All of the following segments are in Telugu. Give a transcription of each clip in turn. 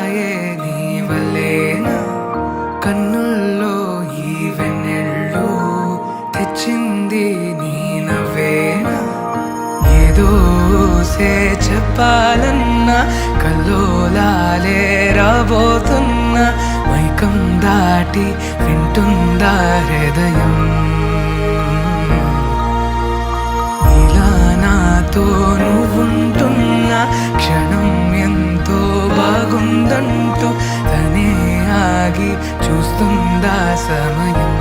కలలాయే నీ వల్లేనా కన్నుల్లో ఈ వెన్నెళ్ళు తెచ్చింది నీ నవ్వేనా ఏదో చెప్పాలన్నా కల్లోలాలే రాబోతున్నా మైకం దాటి వింటుందా హృదయం ఇలా నాతో నువ్వుంటున్నా క్షణం ఎంతో బాగుందంటూ తనే ఆగి చూస్తుందా సమయం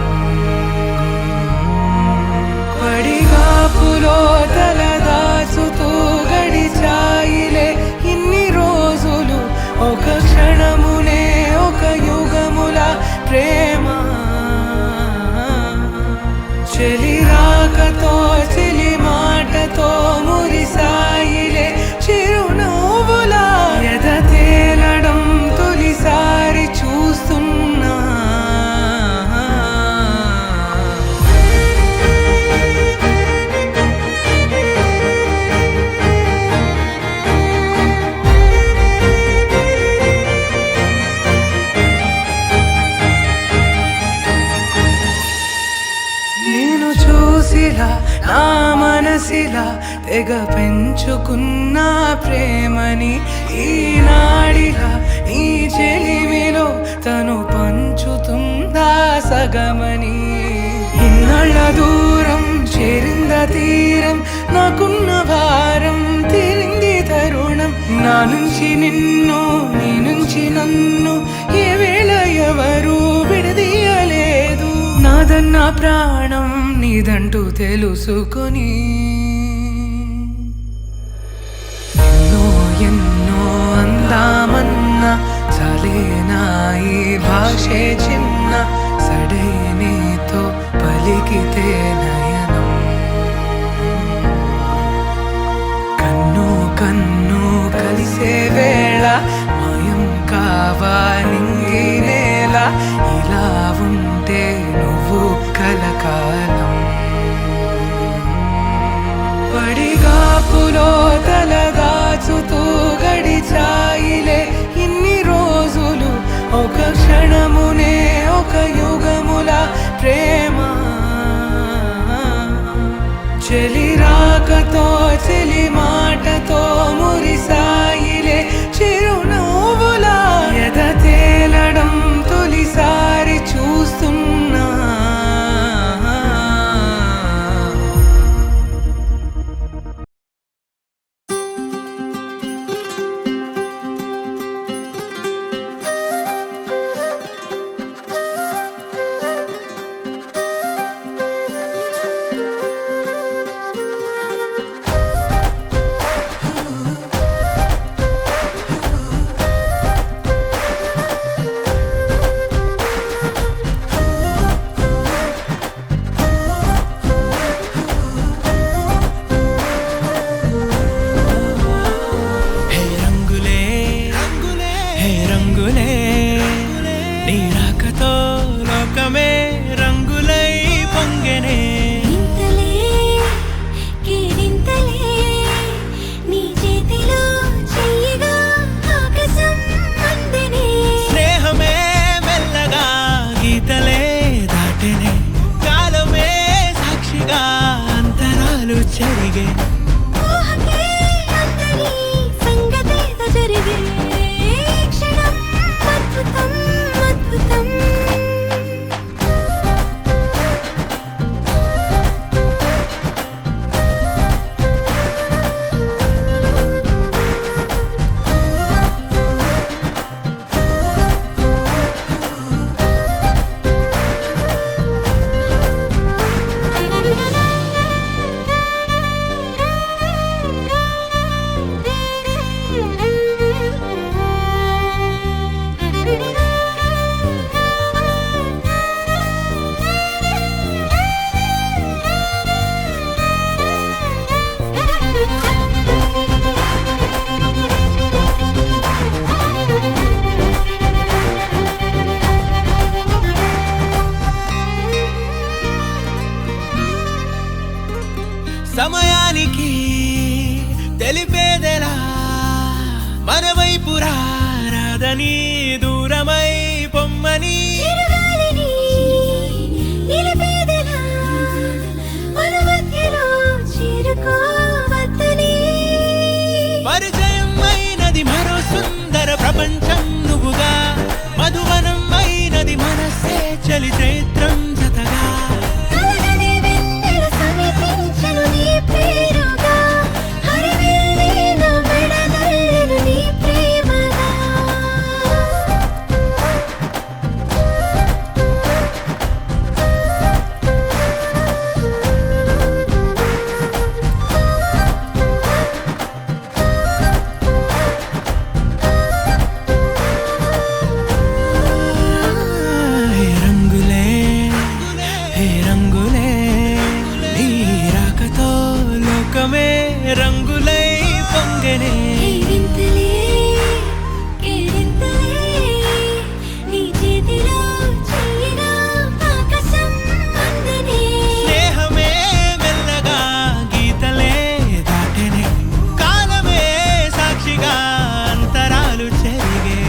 పడిగాపులో తలదాచుతూ గడిచాయిలే ఇన్ని రోజులు ఒక క్షణమునే ఒక యుగముల ప్రేమ చెలి రాకతో చెలి మాటతో మురిసాయిలే చిరునవ్వులా ఎద తేలడం తొలిసారి చూస్తున్నా నేను చూసిలా నా మనసిలా తెగ పెంచుకున్న ప్రేమని ఈనాడిలా నీ చెలిమిలో తను పంచుతుందా సగమని ఇన్నాళ్ళ దూరం చేరింద తీరం నాకున్న భారం తీరింది తరుణం నా నుంచి నిన్ను నీ నుంచి నన్ను ఏ వేళ ఎవరు విడదీయలేదు నాదన్న ప్రాణం నీదంటూ తెలుసుకొని ఎన్నో ఎన్నో అందామన్నా చాలేనా ఈ భాషే చిన్న సడే నీతో పలికితే నయనం కన్ను కన్ను కలిసే వేళ మాయం కావా నింగి నేల ఇలా ఉంటే నువ్వు కలకాలం పడిగాపులో తలదాచుతూ గడిచాయిలే ఇన్ని రోజులు ఒక క్షణమునే ఒక యుగముల ప్రేమ చెలి రాకతో చెలి మాటతో మురిసాయిలే చిరునవ్వులా ఎద తేలడం తొలిసారి చూస్తున్నా చేరని దూరమై పొమ్మని పరిచయం అయినది మరో సుందర ప్రపంచం నువ్వుగా మధువనం అయినది మనసే చలి చైత్రం జతగా రంగులై పొంగనే స్నేహమే మెల్లగా గీతలే దాటెనే కాలమే సాక్షిగా అంతరాలు చెరిగే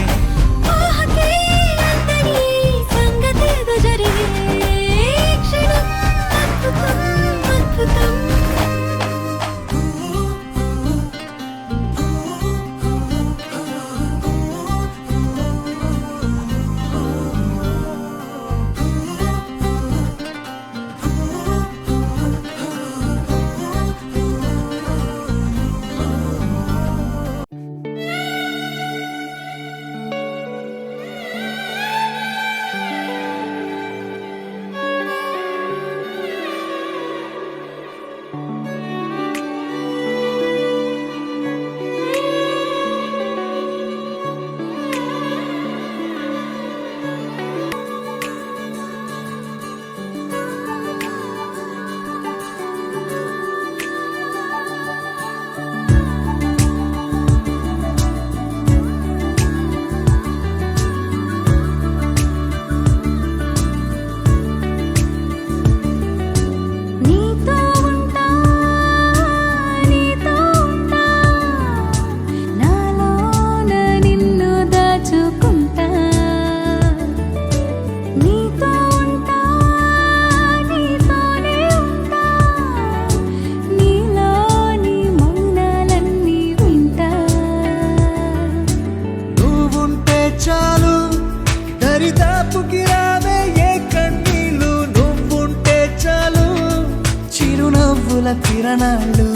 కిరణాలు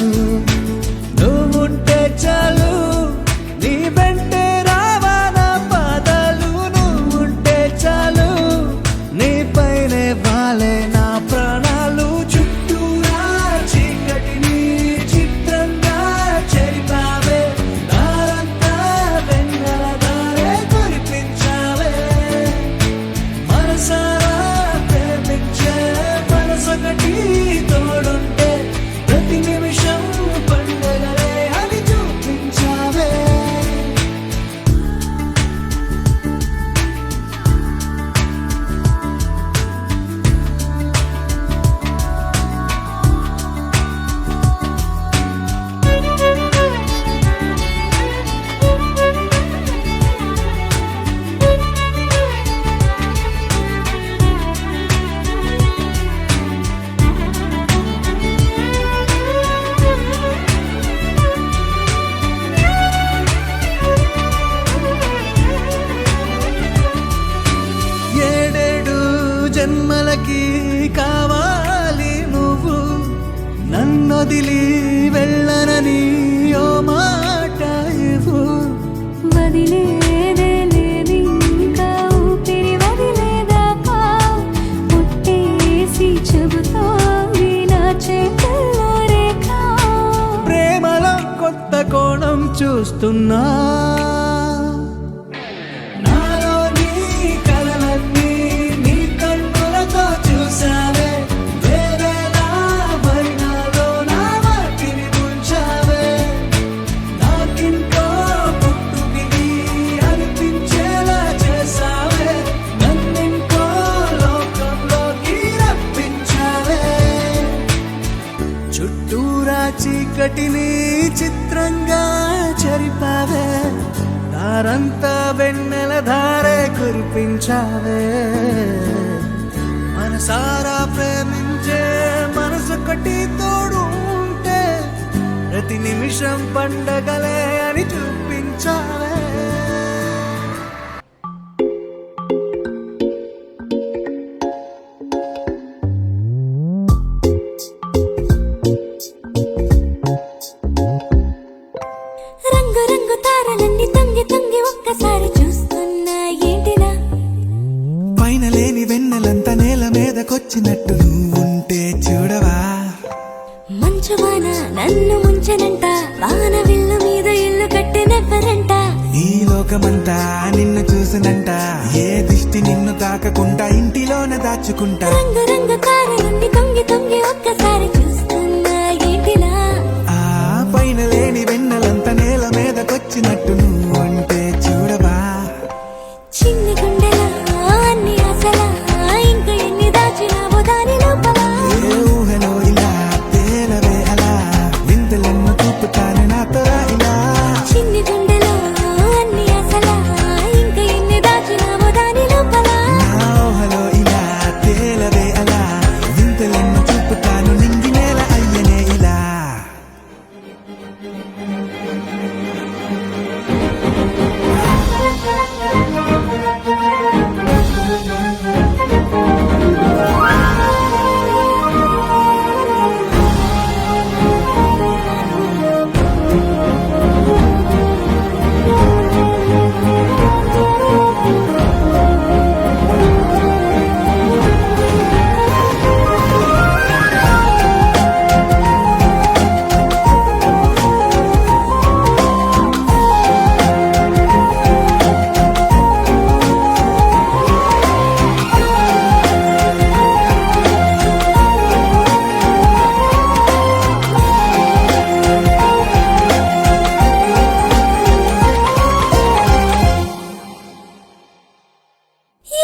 నువ్వుంటే చాలు నీ వెంటే రావానా పాదాలు నువ్వుంటే చాలు నీ పైనే వాలే నా ప్రాణాలు చుట్టూరా చీకటిని చిత్రంగా చెరిపావే దారంతా వెన్నెల దారే కురిపించావే మనసారా ప్రేమించే మనసొకటి తోడుంటే ప్రతి నిమిషం పండుగలే అని చూపించావే జన్మలకి కావాలి నువ్వు నన్నొదిలి వెళ్ళనని ఓ మాట ఇవ్వు వదిలేదే లేదు ఇంకా ఊపిరి వదిలేదాకా పుట్టేసి చెబుతోంది నా చేతుల్లో రేఖ ప్రేమలో కొత్త కోణం చూస్తున్నా చీకటిని చిత్రంగా చెరిపావే కల్పించావే మనసారా ప్రేమించే మనసొకటి తోడు ఉంటే ప్రతి నిమిషం పండగలే అని చూపించావే రంగు రంగు తారలన్నీ తొంగి తొంగి ఒక్కసారి చూస్తున్నా ఏంటిలా పైన లేని వెన్నెలంతా నేల మీదకొచ్చినట్టు నువ్వుంటే చూడవా మంచువాన నన్ను ముంచనంట వాన విల్లు మీద ఇల్లు కట్టినెవ్వరంట ఈ లోకమంతా నిన్ను చూసినంట ఏ దిష్టి నిన్ను తాకకుండా ఇంటిలోన దాచుకుంటా రంగు రంగు తారలన్నీ తొంగి తొంగి ఒక్కసారి చూస్తున్నా ఏంటిలా ఆ పైన లేని వెన్నెలంతా నేల మీదకొచ్చినట్టు నువ్వుంటే చూడవా చిన్ని గుండెలా అన్ని ఆశలా ఇంకా ఎన్ని దాచినావో దాని లోపల ఏ ఊహలో ఇలా తేలవే అలా వింతలెన్నో చూపుతాను నాతో ఇలా చిన్ని గుండెలో అన్ని ఆశలా ఇంకా ఎన్ని దాచినావో దాని లోపల నా ఊహలో ఇలా తేలవే అలా వింతలెన్నో చూపుతాను నింగి నేల అయ్యనే ఇలా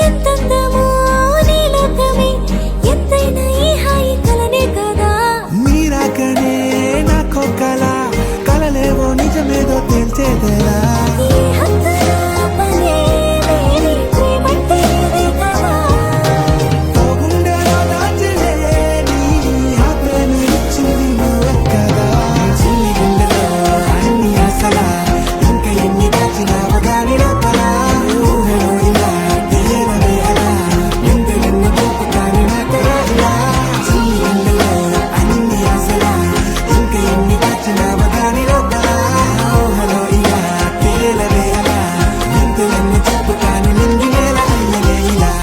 ఎంతందమో నీ లోకమే ఎంతైనా ఈ హాయి కలనే కదా మీరాకనే నాకో కలలేవో నిజమేదో తేల్చేదేలా ఈ హద్దుల పనే లేని ప్రేమంటే ఇదే కదా ఓ గుండెలో దాచలేని ఆ ప్రేమ ఇచ్చింది నువ్వే కదా చిన్ని గుండెలో అన్ని ఆశలా ఇంకా ఎన్ని దాచినావో దాని లోపల ఊహలో ఇలా తేలవే అలా వింతలెన్నో చూపుతాను నాతో ఇలా చిన్ని గుండెలో అన్ని ఆశలా ఇంకా ఎన్ని దాచినావో దాని లోపల ఊహలో ఇలా తేలవే అలా వింతలెన్నో చూపుతాను నింగి నేల అయ్యనే ఇలా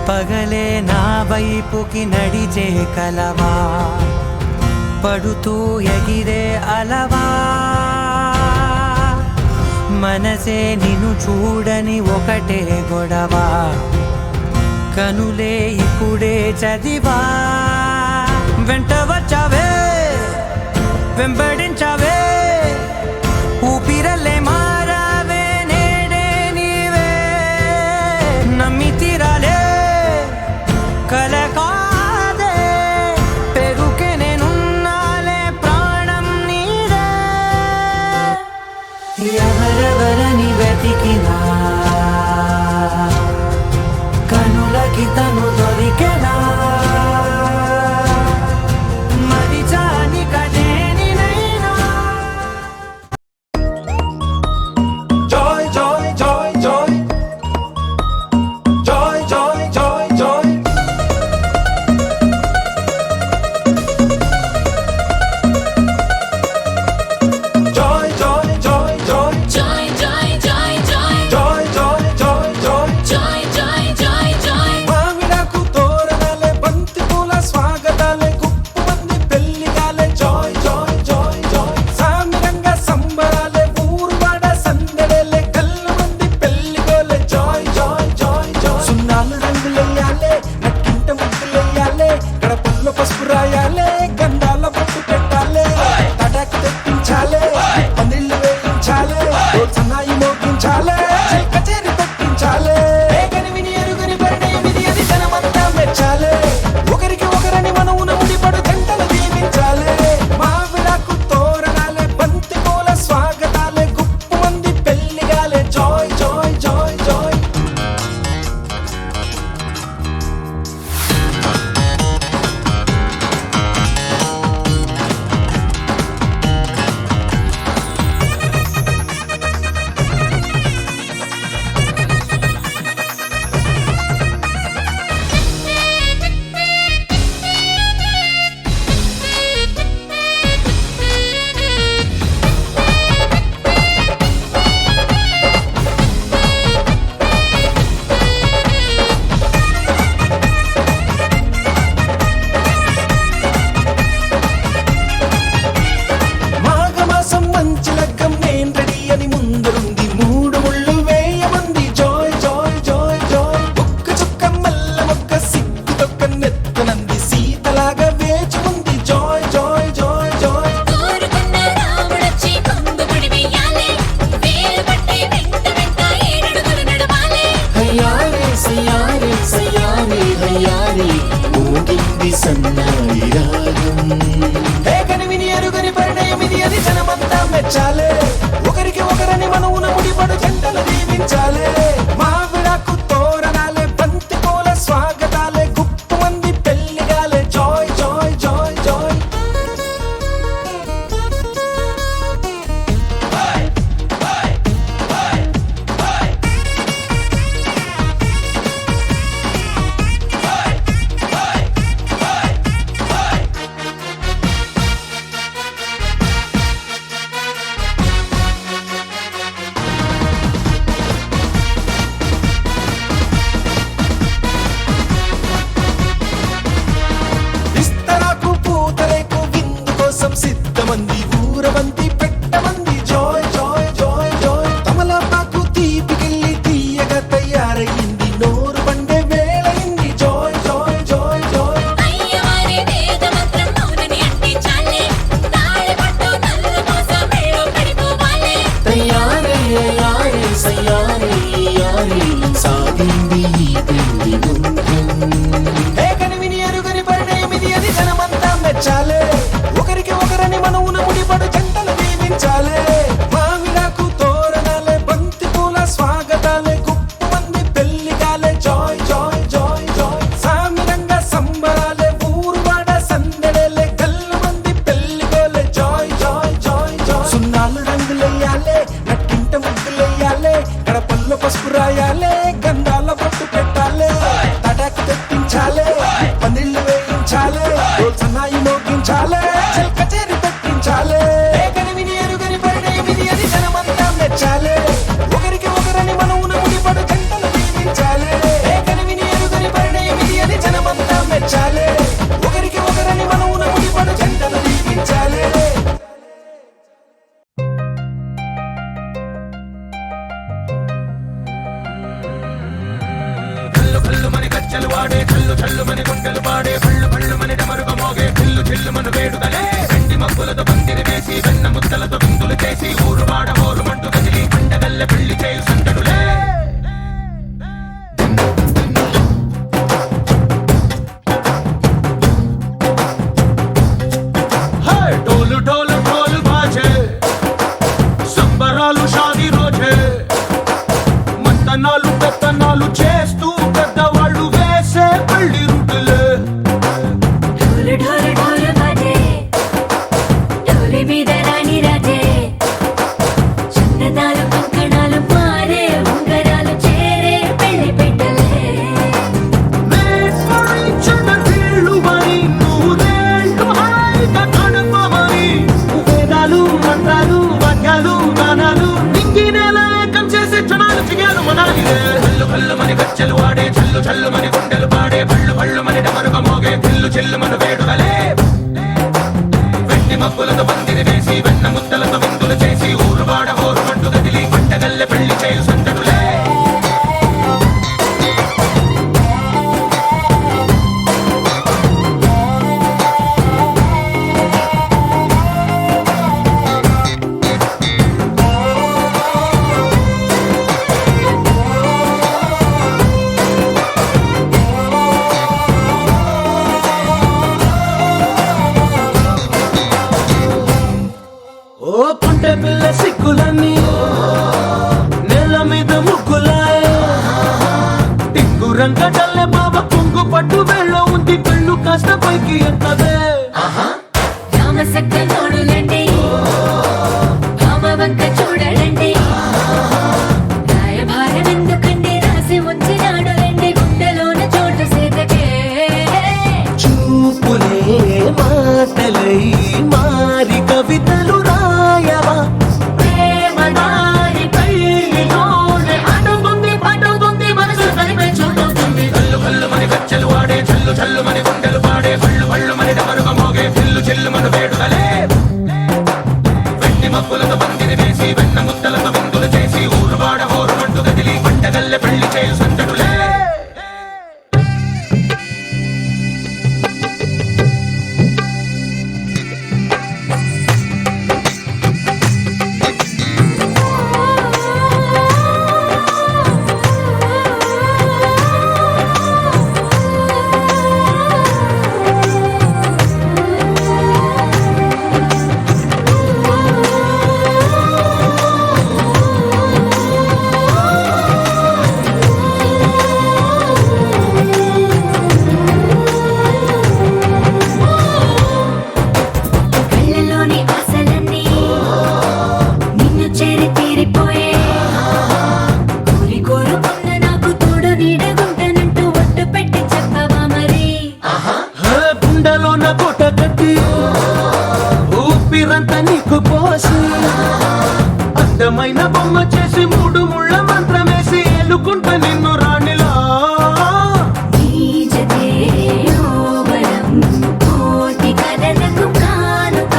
పగలే నా వైపుకి నడిచే కలవా పడుతూ ఎగిరే అలవా మనసే నిన్ను చూడని ఒకటే గొడవ కనులే ఇప్పుడే చదివా వెంట వచ్చావే వెంబడించావే ఊపిరల్లే మారావే నేడే నీవే నమ్మి తీరాలే కల కాదే పెరుకే నేనున్నాలే ప్రాణం నీదే ఎవరెవరని వెతికినా కనులకి తను దొరికెనా మరిచాని కదేనినైనా మెచ్చాలే ఒకరికి ఒకరని మనవున ముడిపడు జంటలు దీవించాలే మావిడాకు తోరణాలే బంతి పూల స్వాగతాలే గుప్పు మంది పెళ్లిగాలే జాయ్ జాయ్ జాయ్ జాయ్ విస్తరాకు పూతరేకు విందు కోసం సిద్ధమంది ఊరవంతి పెట్టమంది జాయ్ జాయ్ జాయ్ జాయ్ తమలపాకు తీపికెళ్ళి తీయగా తయారయ్యింది నోరు పండే వేళయింది జాయ్ జాయ్ జాయ్ జాయ్ అయ్యవారి వేద మంత్రం మౌనని అంటించాలే తాళిబట్టు నల్ల మోస మేళో పడిపోవాలే తయారే యారే సయ్యారే యారే సాగింది ఈ పెళ్లి ఏ కనివిని ఎరుగని పరిణయమిది అది జనమంతా మెచ్చాలే ఒకరికి ఒకరని మనవున ముడిపడు జంటలు దీవించాలే మావిడాకు తోరణాలే బంతి పూల స్వాగతాలే గుప్పు మంది పెళ్లిగాలే జాయ్ జాయ్ జాయ్ జాయ్ సామిరంగా సంబరాలే ఊరువాడ సందడేలే గల్లు మంది పెళ్లిగోలే జాయ్ జాయ్ జాయ్ జాయ్ సున్నాలు రంగులెయ్యాలే నట్టింట ముగ్గులెయ్యాలే గడపల్లో పసుపు రాయాలే గంధాల బొట్టు పెట్టాలే తటాకు తెప్పించాలే పందిళ్ళు వేయించాలే సన్నాయి మోగించాలే కచేరి పెట్టించాలే ఏ కనివిని ఎరుగని పరిణయమిది అది జనమంతా మెచ్చాలే ఒకరికి ఒకరని మనవున ముడిపడు జంటలు దీవించాలే ఏ కనివిని ఎరుగని పరిణయమిది అది జనమంతా మెచ్చాలే ఒకరికి ఒకరని మనవున ముడిపడు జంటలు దీవించాలే కల్లు కల్లు మని గజ్జలు వాడే కల్లు చల్లు మని గుండెలు పాడే కళ్ళు కళ్ళు మని డమరుగ మోగే చిల్లు చిల్లు మన వేడుదలే వెండి మబ్బులతో పందిరి వేసి వెన్న ముద్దలతో విందులు చేసి ఊరు వాడ ఊరు మంటు కదిలి పండగల్లె పెళ్లి చేయు సందడులే హే డోలు డోలు డోలు బాజే సంబరాలు షాదీ రోజే మంతనాలు పెత్తనాలు చేస్తూ పెద్దవాళ్ళు వేసే పెళ్లి రుటులే ఢోలు ఢోలు ఢోలు బాజే ఢోలి మీద రాణి రాజే చందనాలు కంకణాలు మారే ఉంగరాలు చేరే పెళ్లి పెట్టలే వేస్వరించిన వీళ్ళుమని నూరేళ్ళు హాయిగా గడపమని వేదాలు మంత్రాలు వాక్యాలు గానాలు నింగి నేల ఏకం చేసే క్షణాలు చిగాలు మనాలిలే కల్లు కల్లు మని గజ్జలు వాడే చల్లు చల్లు మని గుండెలు పాడే పళ్ళు పళ్ళు మని డమరుగ మోగే చిల్లు చిల్లు మన వేడుదలే వెండి మబ్బులతో పందిరి వేసి వెన్న ముద్దలతో విందులు చేసి ఊరు వాడ ఊరు మంటు కదిలి పంటగల్లె పెళ్లి చేయు సందడులే ఓ పుంటె పిల్ల సిక్కులన్నీ నెల మీద ముగ్గులాయ్ టింగు రంగడల్లె బాబా కుంగు పట్టు వెళ్ళ ఉంది పెళ్ళు కాస్త పైకి ఎత్తదే రామసక్క నోడులండి భామ వంక చూడడండి రాయభారం ఎందుకండి రాసి ఉంచినాడు రండి గుండెలోన చోటు సేతకే చూపులే మాటలై మారి కవితలు రాయవా ప్రేమ దారి పెళ్లిలోనే అడుగుంది మనసు కలిపే చూడుతుంది కల్లు కల్లు మని గజ్జలు వాడే చల్లు చల్లు మని గుండెలు పాడే పళ్ళు పళ్ళు మని డమరుగ మోగే చిల్లు చిల్లు మన వేడుదలే గుండెలోన కోట కట్టి ఊపిరంతా నీకు పోసి అందమైన బొమ్మ చేసి మూడు ముళ్ళ మంత్రమేసి ఏలుకుంట నిన్ను రాణిలా నీజతే యోగరం కోటి కలలకు కానుక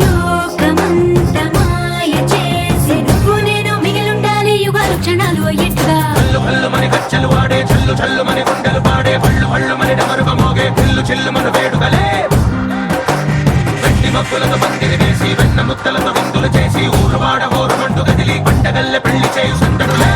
లోకమంత మాయ చేసి నువ్వు నేను మిగిలుండాలి యుగాలు క్షణాలు అయ్యేట్టుగా హల్లు హల్లు మని గచ్చలు వాడే చల్లు చల్లు మని గుండెలు పాడే పళ్ళు పళ్ళు మని డమరుగ మోగే పిల్లు చిల్లు మన వేడుకలే వెండి మబ్బులతో పందిరి వేసి వెన్న ముత్తలతో విందులు చేసి ఊరువాడ ఊరుమంటూ కదిలి పంటగల్లె పెళ్లి చేయు సందడులే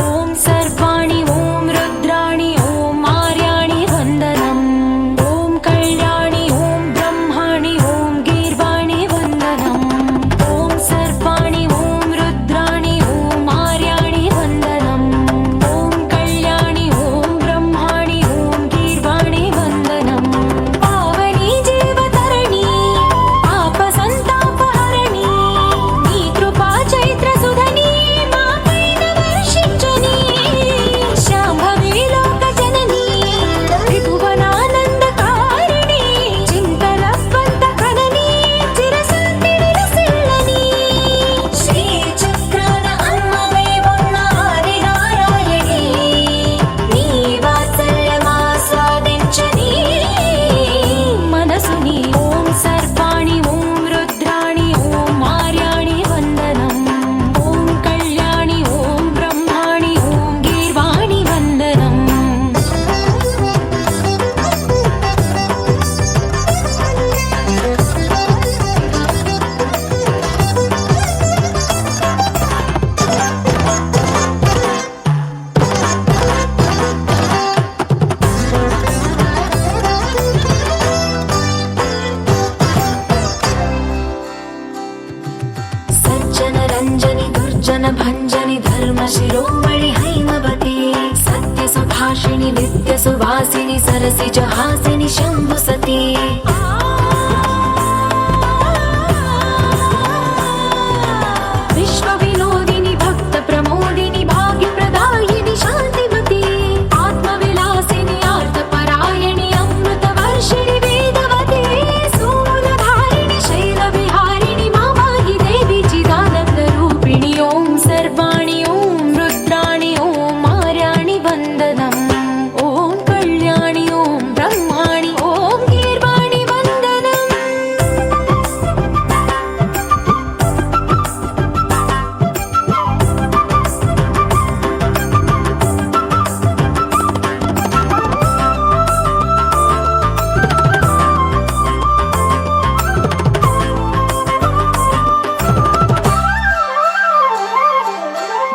ఓం సర్వాణి ఓం రుద్రాణి ఓం ఆర్యాణి వందనం ఓం కళ్యాణి ఓం బ్రహ్మాణి ఓం గీర్వాణి వందనం ఓం సర్వాణి ఓం రుద్రాణి ఓం ఆర్యాణి వందనం ఓం కళ్యాణి ఓం బ్రహ్మాణి ఓం గీర్వాణి వందనం పావని జీవతరణి పాప సంతాపహరణి నీ కృపా చైత్ర సుధని మాపైన వర్షించని శాంభవి లోక జనని త్రిభువనానందకారిణి చింతల స్వంత కనని చిరశాంతి విలసిల్లని శ్రీ చక్రాన అమ్మవై ఉన్న ఆదినారాయణి నీ వాత్సల్యమాస్వాదించని మనసుని ఓం సర్వాణి ఓం రుద్రాణి ఓం ఆర్యాణి వందనం ఓం కళ్యాణి ఓం బ్రహ్మాణి ఓం గీర్వాణి వందనం సజ్జన రంజని దుర్జన భంజని ధర్మ శిరోమణి హైమవతి సత్య సుభాషిణి నిత్య సువాసిని సరసి జహాసిని శంభు సతీ విశ్వ వినోదిని భక్త ప్రమోదిని భాగ్య ప్రదాయిని శాంతిమతి ఆత్మ విలాసిని ఆర్తపరాయణి అమృత వర్షిణి వేదవతి శూలధారిణి శైల విహారిణి మామాహి దేవి చిదానంద రూపిణి ఓం సర్వాణి ఓం రుద్రాణి ఓం ఆర్యాణి వందనం ఓం కళ్యాణి ఓం బ్రహ్మాణి ఓం గీర్వాణి వందనం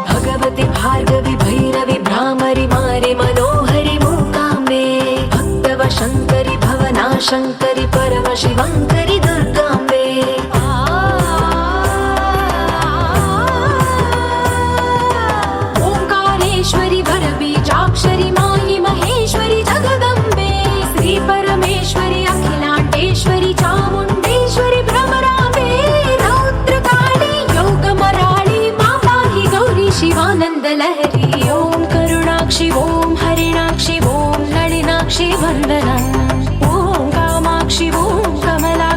भगवति भार्गवि भैरवि भ्रामरि मारि मनोहरि मूकाम्बे भक्तव शङ्करि भवना शङ्करि परम शिवङ्करि दुर्गाम्बे ओङ्कारेश्वरि वरबीजाक्षरि मायि महेश्वरि जगदम्बे श्री परमेश्वरि अखिलाण्डेश्वरि चामुण्डेश्वरि भ्रमराम्बे रौद्रकाळि योगमराळि मा पाहि गौरी शिवानन्द लहरी ओम करुणाक्षि ओम हरिणाक्षि ओम नलिनाक्षि वन्दनम् ओम कामाक्षि ओम कमला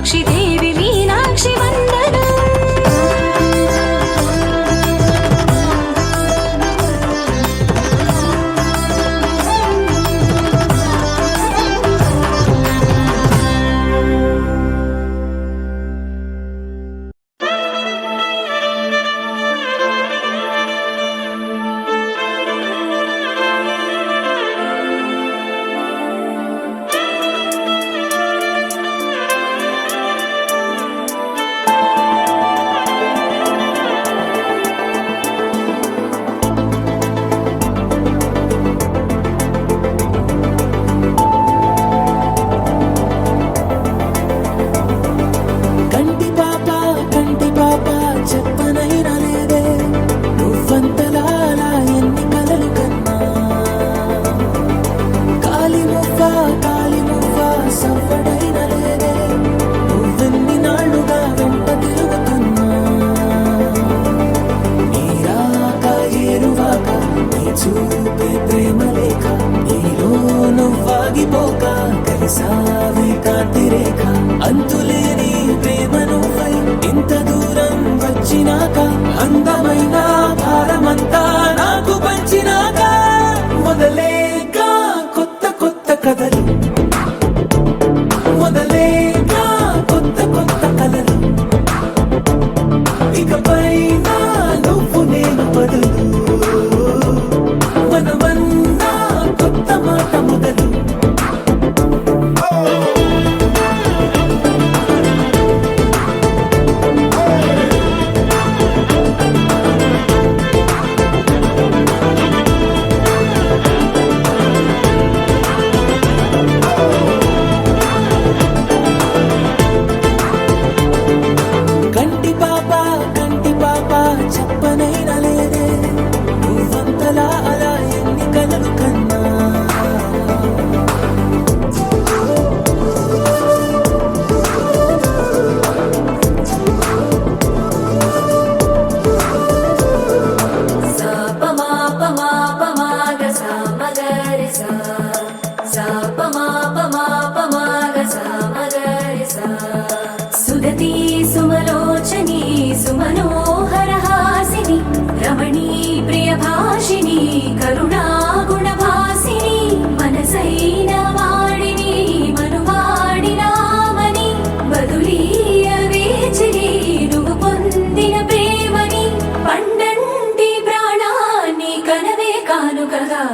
సురతి సుమలోచని సుమనోహర హాసిని రమణీ ప్రియభాషిణి కరుణా గుణభాసిని మనసైన వాడిని మనువాడినామని బదులీయ వేచిని నువ్వు పొందిన ప్రేమని పండంటి ప్రాణాన్ని కనవే కానుకగా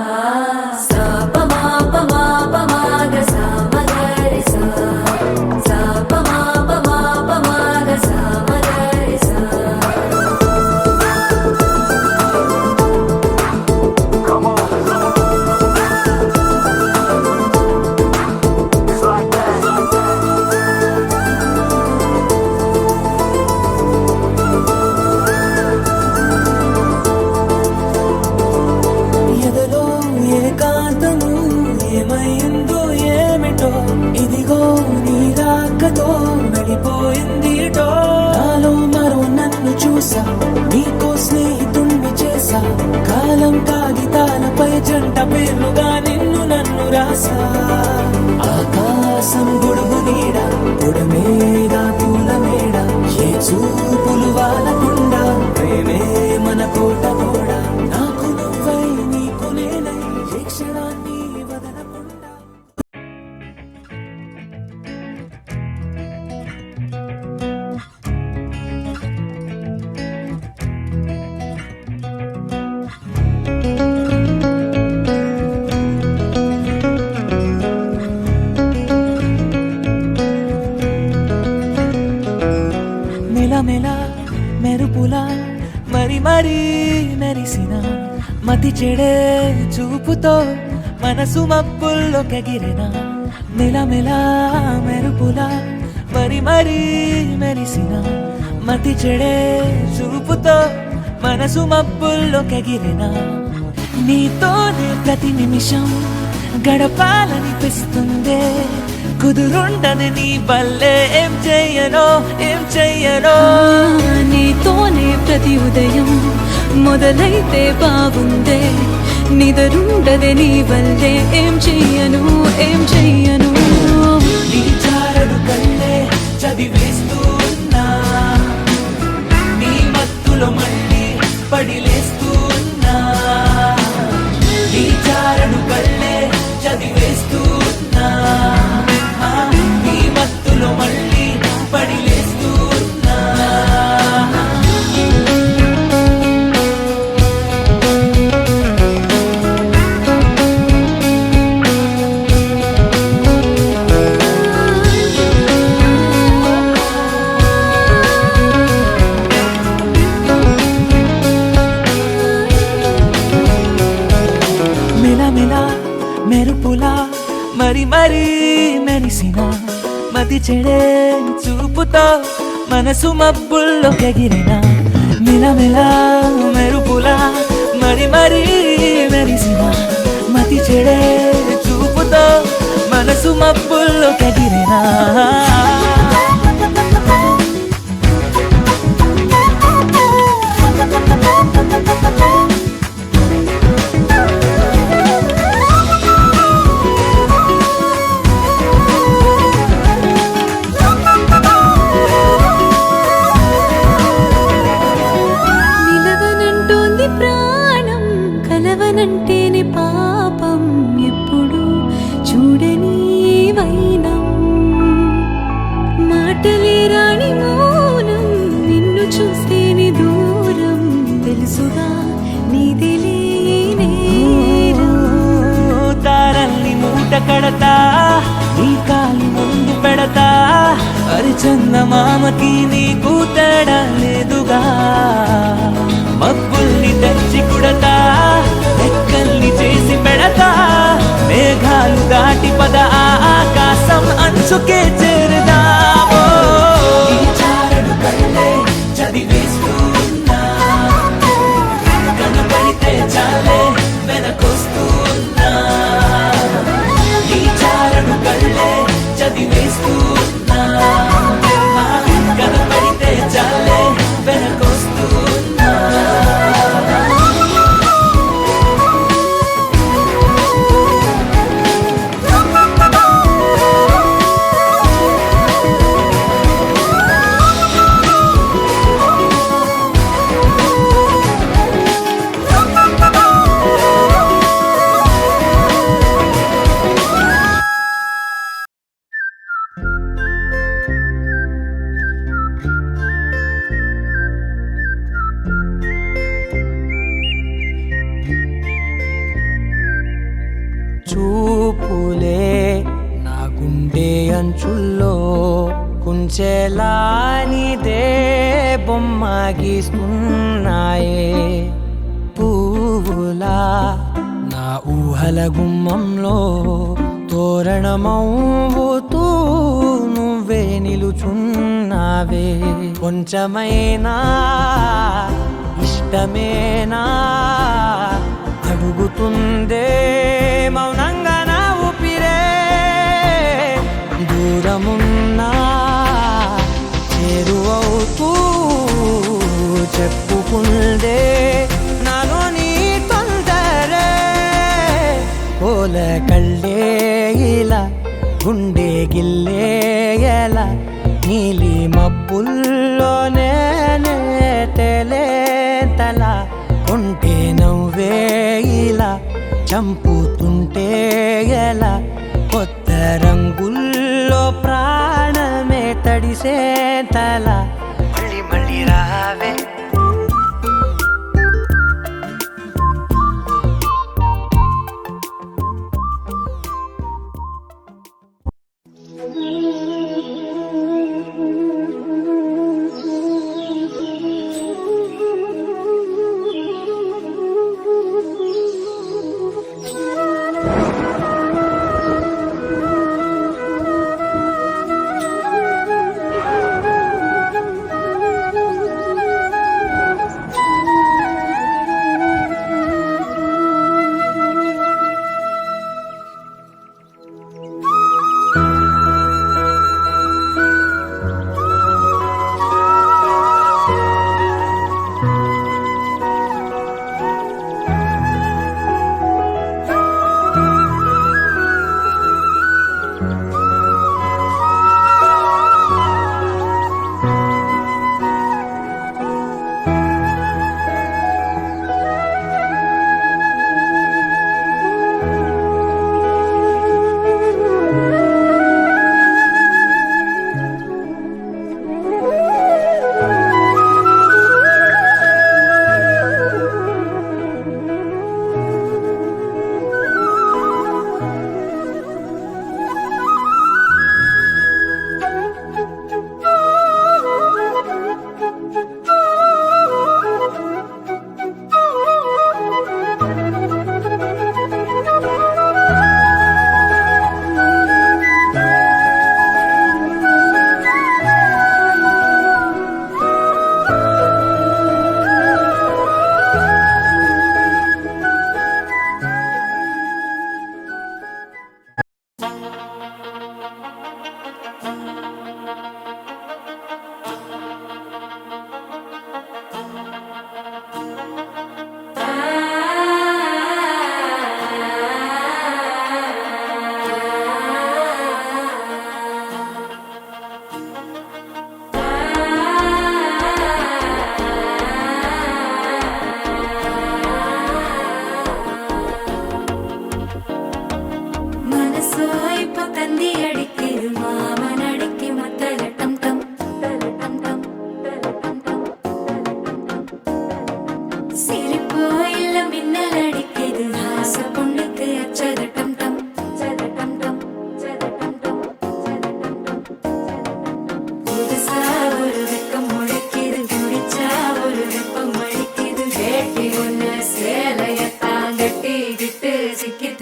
సాపమాపమాపమాగ సామగరి సా సాపమాపమాపమాగ సామగరి సా ఎదలో ఏకాంతము ఏమైందో ఏమిటో ఇదిగో నీ రాకతో వెళ్ళిపోయిందిటో నాలో మరో నన్ను చూసా నీకో స్నేహితుణ్ణి చేసా కాలం కాగితాలపై జంట పేర్లుగా నిన్ను నన్ను రాసా ఆకాశం గొడుగు నీడ పొడమేడ పూల మేడ ఏ చూపులు వాలకుండా ప్రేమే మన కోట కూడా నాకు నువ్వై నీకు నేనై ఏ క్షణాన్ని వదలకుండా మెలమెల మెరుపులా మరి మరి మెరిసిన మతి చెడే చూపుతో మనసు మబ్బుల్లో కెగిరిన మెలమెల మెరుపులా మరి మరి మెరిసిన మతి చెడే చూపుతో మనసు మబ్బుల్లో కెగిరిన నీతోనే ప్రతి నిమిషం గడపాలనిపిస్తుందే కుదురుండని నీ వల్లే ఏం చెయ్యనో నీతోనే ప్రతి ఉదయం మొదలైతే బాగుందే నిదరుండదే నీ వల్లే ఏం చెయ్యను నీ చారడు కళ్ళే చదివేస్తూ ఉన్నా నీ మత్తులో మళ్ళీ పడిలేస్తూ ఉన్నా నీ చారడు కళ్ళే చదివేస్తూ ఉన్నా నీ మత్తులో మళ్ళీ పడిలేస్తూ ఉన్నా మెలమెల మెరుపులా మరి మరి మెరిసిన మతి చెడే చూపుతో మనసు మబ్బుల్లో ఎగిరిన మెలమెల మెరుపులా మరి మరి మెరిసిన మతి చెడే చూపుతో మనసు మబ్బుల్లో ఎగిరిన నిలవనంటోంది ప్రాణం కలవనంటేనే పాపం ఎప్పుడు చూడని వైనం మాటలే రాని మౌనం నిన్ను చూస్తేనే దూరం తెలుసుగా నీదిలే నేరం తారల్ని మూట కడతా నీ కాలి ముందు పెడతా చందమామకి నీకు తేడా లేదుగా మబ్బుల్ని తెచ్చి కుడతా రెక్కల్ని చేసి పెడతా మేఘాలు దాటి పద ఆ ఆకాశం అంచుకే చేరదామో ఈ చారడు కళ్ళే చదివేస్తూ ఉన్నా కనబడితే చాలే వెనకొస్తూ ఉన్నా ఈ చారడు కళ్ళే చదివేస్తూ ఉన్నా కనబడితే చాలే వెనకొస్తూ ఉన్నా అంచుల్లో కుంచెలా నీదే బొమ్మ గీస్తున్నాయే పువ్వులా నా ఊహల గుమ్మంలో తోరణమవుతూ నువ్వే నిలుచున్నావే కొంచెమైనా ఇష్టమేనా అడుగుతుందే మౌనంగా నా ఊపిరే దూరమున్నా చేరువవుతూ చెప్పుకుందే నాలో నీ తొందరే కోల కళ్ళే ఇలా గుండె గిల్లే ఎలా నీలి మబ్బుల్లోనే తల కొంటే నవ్వే ఇలా చంపుతుంటే ఎలా కొత్త రంగుల్లో ప్రాణమే తడిసే తల మళ్ళీ మళ్ళీ రావే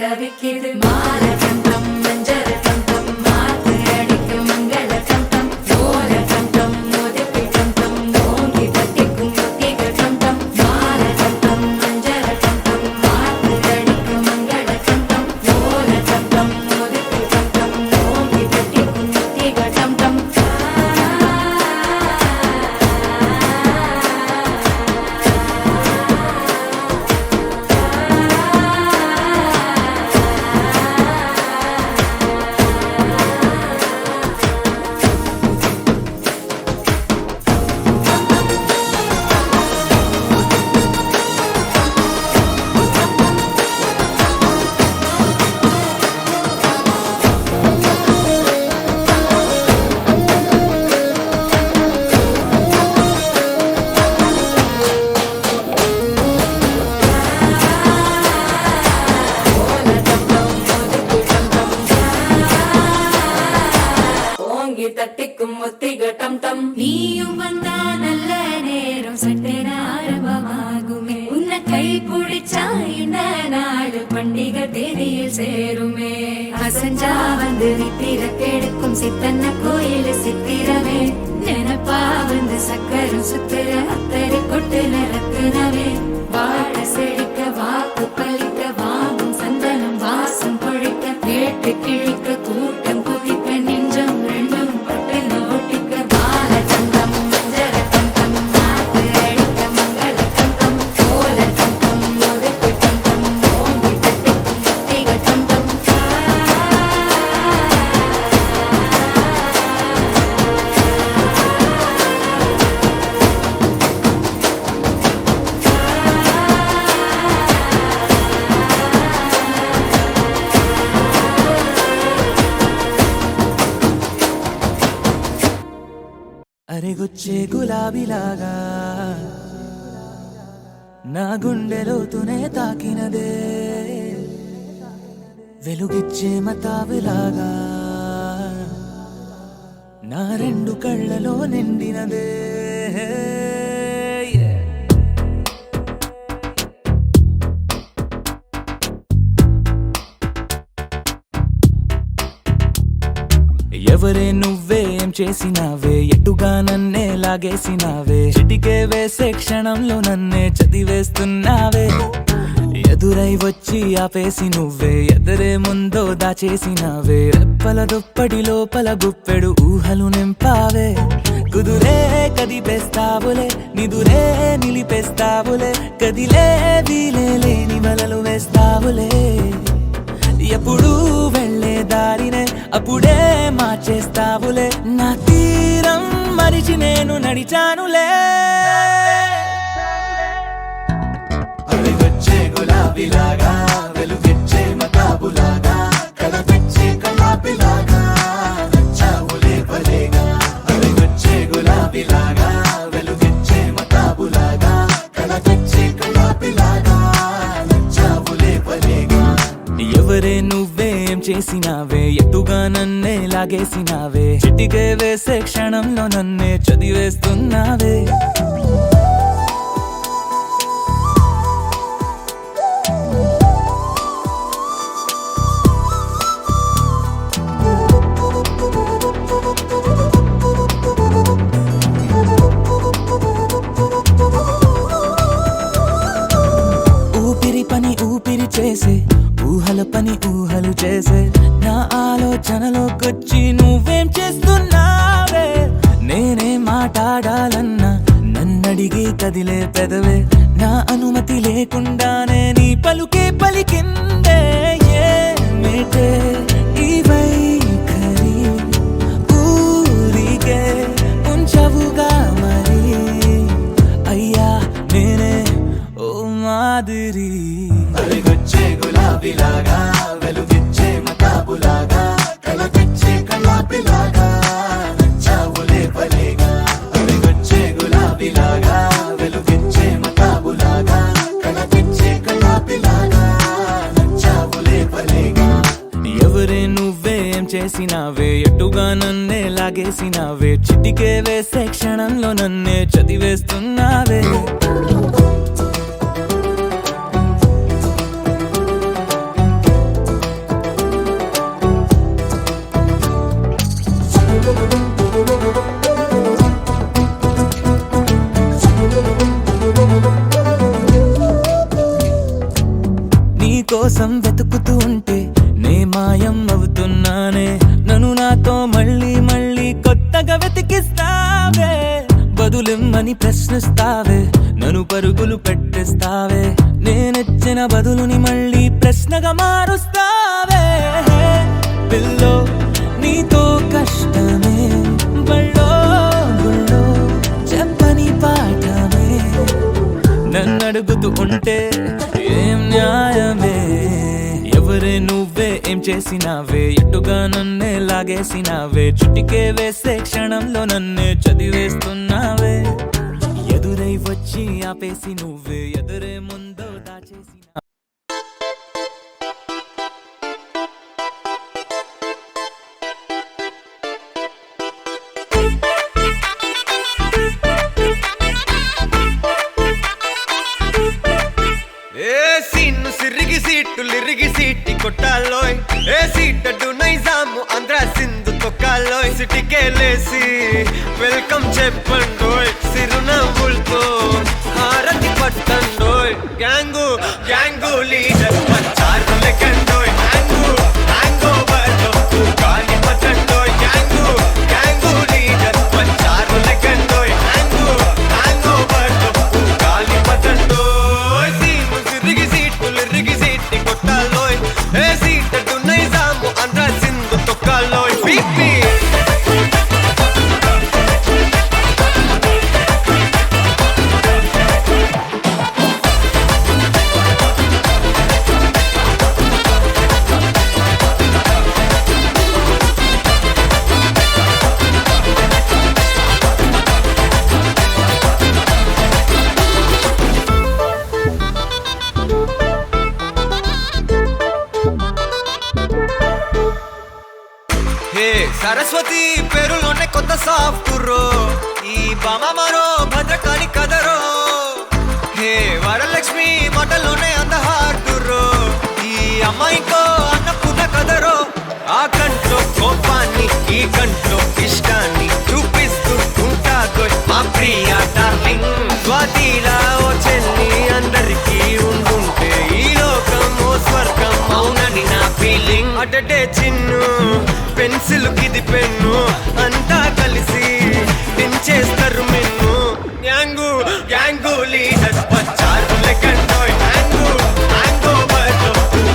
தவிக்கிது மால கண்டம் மஞ்சள் கண்டம் மாத்து அடிக்கும் மங்கள கண்டம் ஓல கண்டம் மோதிப்பி கண்டம் ஓங்கி தட்டிக்கும் ஒத்திக கண்டம் மால கண்டம் மஞ்சள் கண்டம் மாத்து அடிக்கும் மங்கள கண்டம் ஓல கண்டம் மோதிப்பி கண்டம் ஓங்கி தட்டிக்கும் ஒத்திக கண்டம் நீயும் வந்தா நல்ல நேரம் சட்டென ஆரம்பமாகுமே உன்னை கை பிடிச்சா இந்த நாடு பண்டிகை தேதியில் சேருமே அசஞ்சா வந்து நித்திர கெடுக்கும் சித்தன்ன கோயில் சித்திரமே நினப்பா வந்து சக்கரம் சுத்துற அத்தரை கொட்டுல ரத்தினமே வாழ செழிக்க வாக்கு பலிக்க வாங்கும் சந்தனம் வாசம் பொழிக்க கேட்டு கிழிக்க கூட்டம் குதிக்க நெஞ்சம் ரெண்டும் பட்டுன ஒட்டிக்க பால சந்தம் மஞ்சர தந்தம் நாட்டு அடிக்க மங்கள தந்தம் கோல தந்தம் ஒதுக்கு தந்தம் ஓங்கி தட்டிக்கும் முத்திக தந்தம் అరెగొచ్చే గులాబీలాగా నా గుండెలోతునే తాకినదే వెలుగిచ్చే మతాబులాగా నా రెండు కళ్ళలో నిండినదే ఎవరే నువ్వేం చేసినావే ఎటుగా నన్నే లాగేసినావే చిటికే వేసే క్షణంలో నన్నే చదివేస్తున్నావే ఎదురై వచ్చి ఆపేసి నువ్వే ఎదరే ముందో దాచేసినావే రెప్పల దుప్పటి లోపల గుప్పెడు ఊహలు నింపావే కుదురే కదిపేస్తావులే నిదురే నిలిపేస్తావులే కదిలే వీలే లేని వలలు వేస్తావులే ఎప్పుడు వెళ్ళే దారినే అప్పుడే మార్చేస్తావులే నా తీరం మరిచి నేను నడిచానులే అడిగొచ్చే గులాబీలాగా వెలుగిచ్చే మతాబులాగా కలపిచ్చే కలాపిలాగా నచ్చావులే భలేగా అడిగొచ్చే గులాబీలాగా వెలుగిచ్చే మతాబులాగా కలపిచ్చే కలాపిలాగా నచ్చావులే భలేగా ఎవరే నువ్వేం చేసినావే ఎటుగా నన్నే లాగేసినావే చిటికే వేసే క్షణంలో నన్నే చదివేస్తున్నావే ఊపిరి పని ఊపిరి చేసే ఊహల పని ఊహలు చేసే నా ఆలోచనలోకొచ్చి నువ్వేం చేస్తున్నావే నేనే మాట్లాడాలన్నా నన్నడిగి కదిలే పెదవే నా అనుమతి లేకుండానే నీ పలుకే పలికిందే ఏమిటే ఈ వైఖరి ఊరికే ఉంచవుగా మరి అయ్యా నేనే ఓ మాదిరి అడిగొచ్చే గులాబీలాగా వెలుగిచ్చే మతాబులాగా కలపిచ్చే కలాపిలాగా నచ్చావులే భలేగా అడిగొచ్చే గులాబీలాగా వెలుగిచ్చే మతాబులాగా కలపిచ్చే కలాపిలాగా నచ్చావులే భలేగా ఎవరే నువ్వేం చేసినావే ఎటుగా నన్నే లాగేసినావే చిటికే వేసే క్షణంలో నన్నే చదివేస్తున్నావే నీ కోసం వెతుకుతూ ఉంటే నే మాయం అవుతున్నానే నన్ను నాతో మళ్ళీ మళ్ళీ కొత్తగా వెతికిస్తావే బదులిమ్మని ప్రశ్నిస్తావే నన్ను పరుగులు పెట్టిస్తావే నేనెచ్చిన బదులుని మళ్ళీ ప్రశ్నగా మారుస్తావే పిల్లో నీతో కష్టమే బళ్ళో గుళ్ళో చెప్పని పాఠమే నన్నడుగుతూ ఉంటే ఏం న్యాయమే ఎవరే నువ్వే ఏం చేసినావే ఎటుగా నన్నే లాగేసినావే చుట్టికే వేసే క్షణంలో నన్నే చదివేస్తున్నావే ఎదురై వచ్చి ఆపేసి నువ్వే ఎదురే ముందో దాచేసిన చిటికేలేసి వెల్కమ్ చెప్పండోయ్ సిరునవ్వులతో హారతి పట్టండోయ్ గ్యాంగు గ్యాంగు లీడర్ పంచారు లెక్కండోయ్ హ్యాంగు హ్యాంగ్ ఓవర్లో గాలి పట్టండోయ్ గ్యాంగు గ్యాంగు లీడర్ పంచారు లెక్కండోయ్ హ్యాంగు హ్యాంగ్ ఓవర్లో గాలి పట్టండోయ్ సీము సిరిగి సీట్ కొట్టాలోయ్ ఏ సీట్ నైజాము ఆంధ్ర సింధు తొక్కాలోయ్ పీపీ సరస్వతి పేరులోనే కొత్త సాఫ్ట్ రో ఈ బామ మరో భద్రకాళి కదరో హే వరలక్ష్మి మాటలోనే అంద హార్ట్ రో ఈ అమ్మాయికో అన్నపూర్ణ కదరో ఆ కంట్లో కోపాన్ని ఈ కంట్లో ఇష్టాన్ని చూపిస్తూ ఉంటాదో మా ప్రియ డార్లింగ్ స్వాతిలా ఓ చెల్లి అందరికీ ఉండుంటే ఈ లోకం ఓ స్వర్గం అవునని నా ఫీలింగ్ అటటే చిన్ను పెన్సిల్ కిది పెన్ను అంతా కలిసి దించేస్తారు మెన్ను గ్యాంగు గ్యాంగు లీడర్ పంచారు లెక్కండోయ్ హ్యాంగు హ్యాంగ్ ఓవర్లో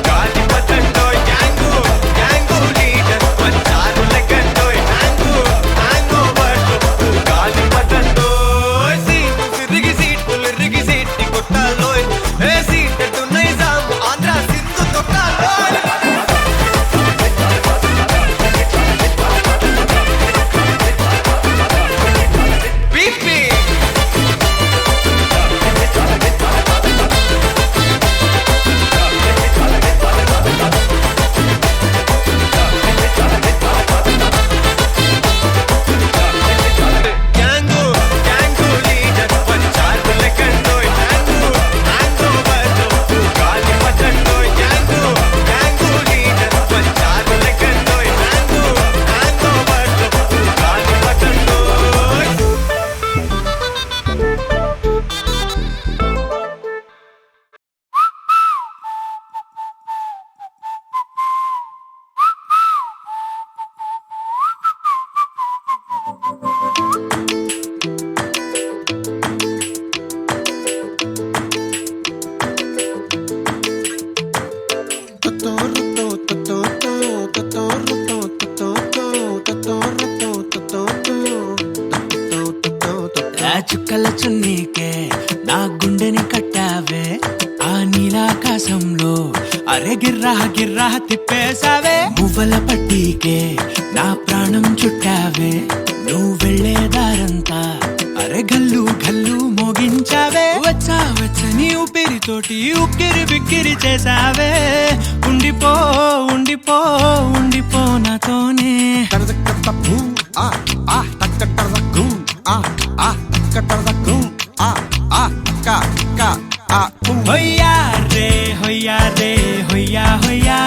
గాలి పట్టండోయ్ గ్యాంగు గ్యాంగు లీడర్ పంచారు లెక్కండోయ్ హ్యాంగు హ్యాంగ్ ఓవర్లో గాలి పట్టండోయ్ సీటు సిరిగి సీట్ కొట్టాలోయ్ ఏ సీట్ నైజాము ఆంధ్ర సింధు తొక్కాలోయ్ చుక్కల చున్నీకే నా గుండెని కట్టావే ఆ నీలాకాశంలో అరే గిర్రా గిర్రా తిప్పేసావే మువ్వల పట్టీకే నా ప్రాణం చుట్టావే నువ్వు వెళ్లే దారంతా అరే గల్లు గల్లు మోగించావే వచ్చా వచ్చని ఊపిరితోటి ఉక్కిరి బిక్కిరి చేసావే ఉండిపో ఉండిపో ఉండిపో నాతోనే హొయ్యా రే హొయ్యా రే హొయ్యా హొయ్యా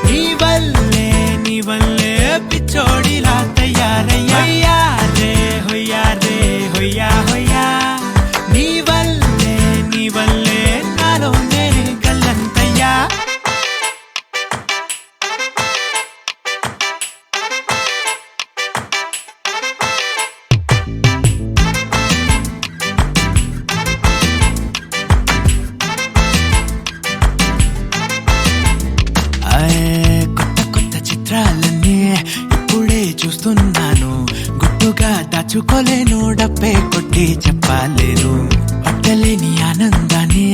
నీ వల్లే పిచ్చోడిలా తయారయ్యా రే హొయ్యా రే హొయ్యా హొయ్యా నీ వల్లే నాలో నేనే గల్లంతయ్యా కొత్త చిత్రాలన్నీ ఇప్పుడే చూస్తున్నాను గుట్టుగా దాచుకోలేను డబ్బే కొట్టి చెప్పలేను పట్టలేని ఆనందాన్ని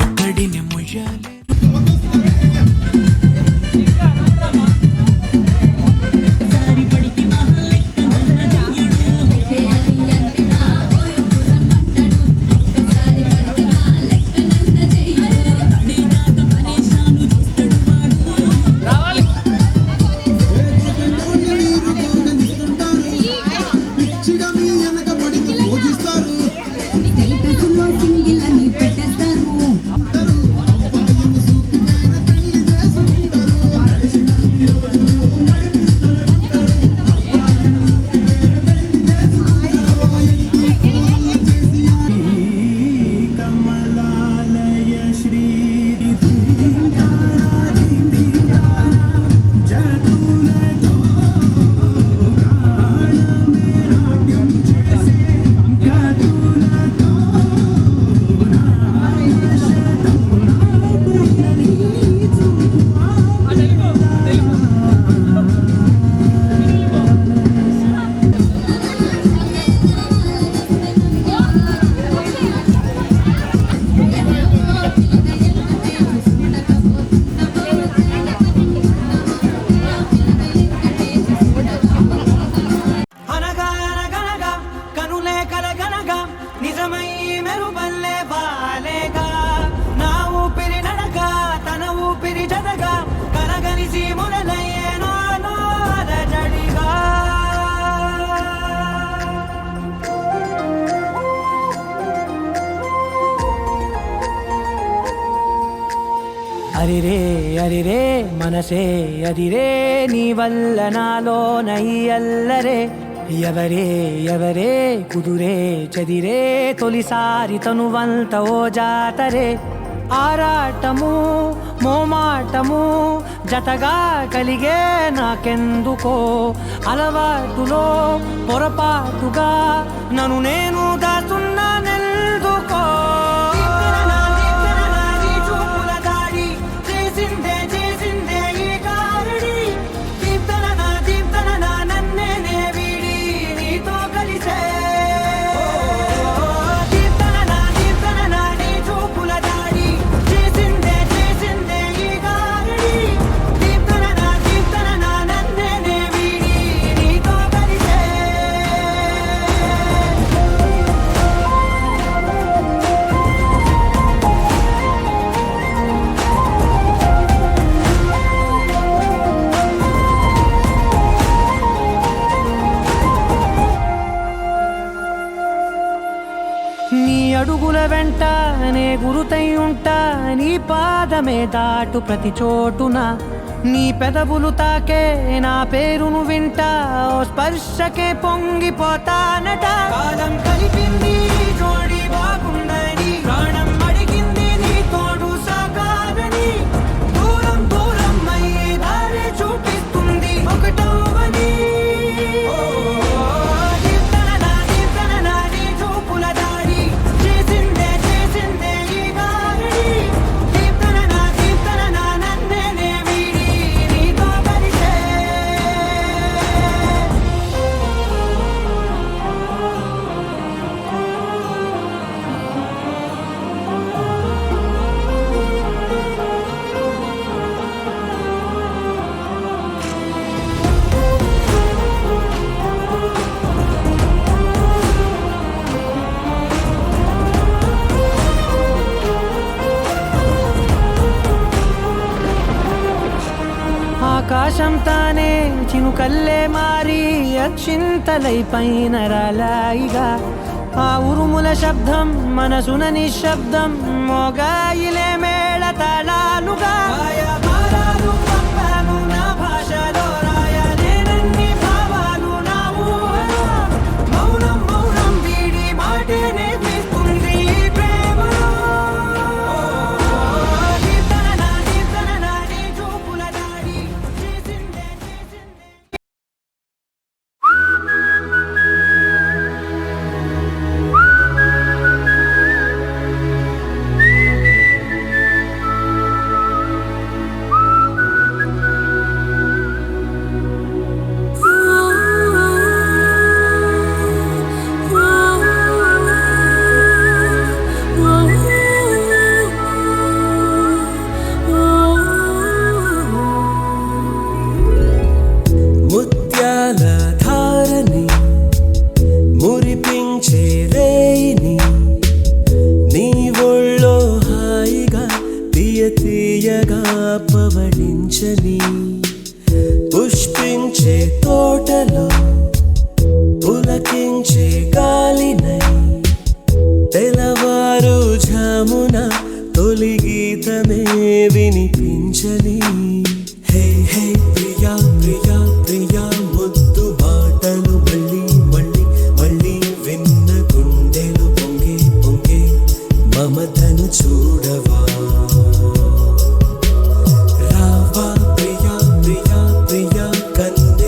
ఒక్కడిని ముయ్యాలి ఏకమై మెరుపల్లే వాలేగా నా ఊపిరి నడక తన ఊపిరి జతగా కలగలిసి మొదలయ్యేనో అలజడిగా అరిరే అరిరే మనసే అదిరే నీ వల్ల నాలో నయ్యల్లరే ఎవరే ఎవరే కుదురే చదిరే తొలిసారి తనువంత ఓ జాతరే ఆరాటము మోమాటము జతగా కలిగే నాకెందుకో అలవాటులో పొరపాటుగా నన్ను నేను దాచున్నానెందుకో నీ అడుగుల వెంట నే గురుతై ఉంటా నీ పాదమే దాటు ప్రతి చోటున నీ పెదవులు తాకే నా పేరును వింటా ఓ స్పర్శకే పొంగిపోతానట కాలం కలిపింది జోడి బాగుండని ప్రాణం అడిగింది నీ తోడు సాగాలని దూరం దూరం అయ్యే దారి చూపిస్తుంది ఒకటవని ఆకాశం తానే చినుకల్లే మారి అక్షింతలై పైన రాలాయిగా ఆ ఉరుముల శబ్దం మనసున నిశ్శబ్దం మోగాయిలే మేళ తాళాలుగా నా భాషలో రాయలేనన్ని భావాలు నా ఊహలో మౌనం మౌనం వీడి మాటే నేర్పిస్తుంది ప్రేమలో పవళించని పుష్పించే తోటలో పులకించే గాలినై తెలవారు ఝామున తొలి గీతమే వినిపించని హే హే ప్రియా ప్రియా ప్రియా ముద్దు మాటలు మళ్ళీ మళ్ళీ మళ్ళీ విన్న గుండెలు పొంగే పొంగే మమతను చూడవా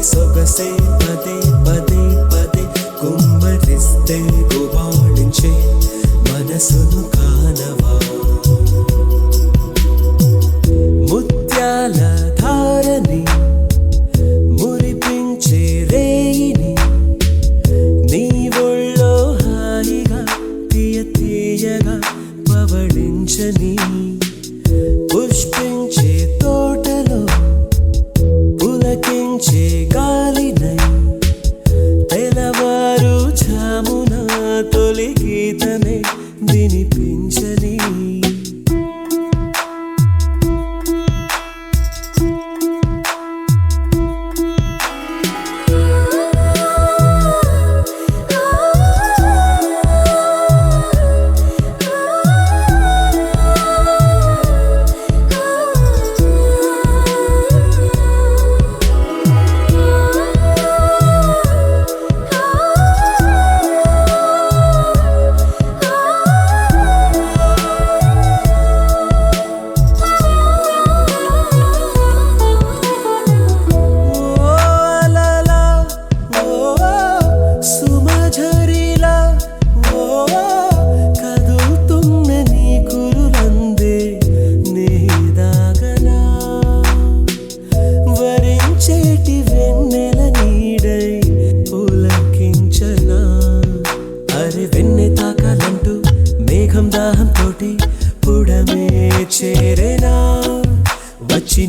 సొగసే పదే పదే పదే కుమ్మరిస్తే గుబాళించే మనసును కానవా ముత్యాల ధారని మురిపించే రేయిని నీ ఒళ్ళో హాయిగా తీయ తీయగా పవళించని పుష్పించే తోటలో పులకించే గాలినై తెలవారు ఝామున తొలి గీతమే వినిపించని దాహం తోటి పుడమే చేరేనా వచ్చి